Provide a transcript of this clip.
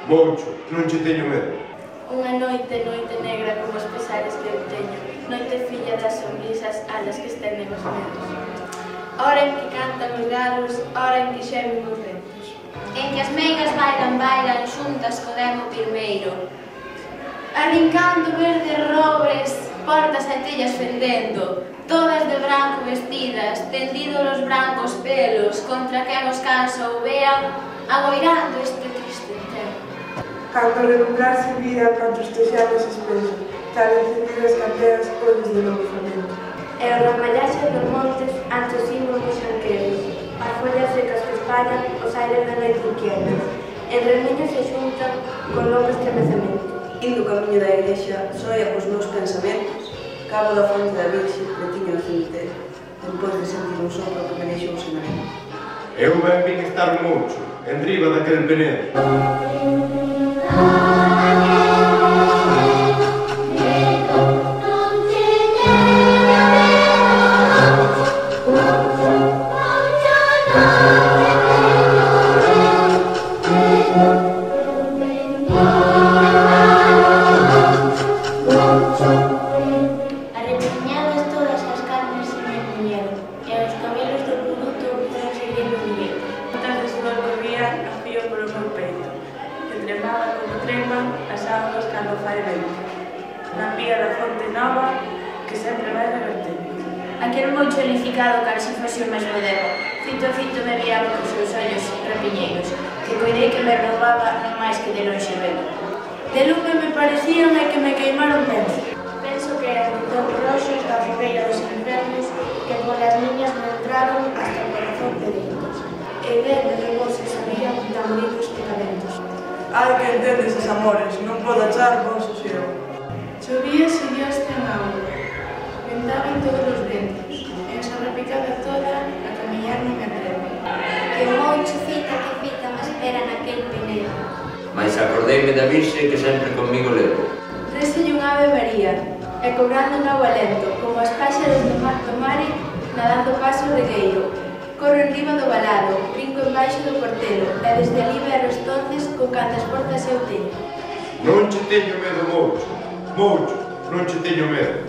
Moucho, non che teño medo. Unha noite negra como os pesares que eu teño, noite filla das sonrisas alas que estenden os medos. Hora en que cantan os galos, hora en que xemen os ventos. En que as meigas bailan xuntas co demo pirmeiro. Arrincando verdes robres, portas e tellas fendendo, todas de branco vestidas, tendidos os brancos pelos, contra quen os cansa ou vean, agoirando este triste tempo. Cando relumbrarse vida, canto estellanos espesos, tal encendidas canteras podes de novo famento. E o ramallaxe dos montes ante os símbolos xanqueros, as follas secas que espallan os aires da noite inquietas, en remiños se xuntan con longo estremecemento. Indo o camiño da igrexa, soia cos meus pensamentos, cabo da fonte da Virxe, pretiño o cemiterio, depois de sentir un sopro que me deixou sen ánimo. Eu ben vin estar Moucho, en riba daquel penedo. Arrepiñadas todas as carnes se me puñeron, e os cabelos do produto foron seguindo o billete. Gotas de sudor corrían a fío polo meu peito, que tremaba como treman as augas cando fai vento. Na pía da fonte nova, que sempre vai revertendo. Aquel Moucho edificado cal se fose o mesmo demo, fito a fito me viaba cos seus ollos rapiñeiros, que coidei que me roubaba non máis que de lonxe velo. De lume me parecían e que me queimaron penso. Penso que eran tons roxos da ribeira dos infernos que polas niñas me entraron hasta o corazón pedidos. E ben de reboso sabían tamboritos e talentos. Ai que entendes os amores, non podo achar bon sosiego. Chovía se Dios ten auga, ventaban todos os ventos, en esa repicada toda a camiñar non me atrevo. Que o Moucho fita que fita me espera naquel penedo. Mais acordeime da Virxe que sempre conmigo levo. Treselle unha ave María, e cobrando un novo alento, como as páxaros do mare, nadando paso regueiro. Corro en riba do valado, brinco embaixo do portelo, e desde ali ver os tonces con cantas portas eu teño. Non che teño medo, Moucho. Moucho, non che teño medo.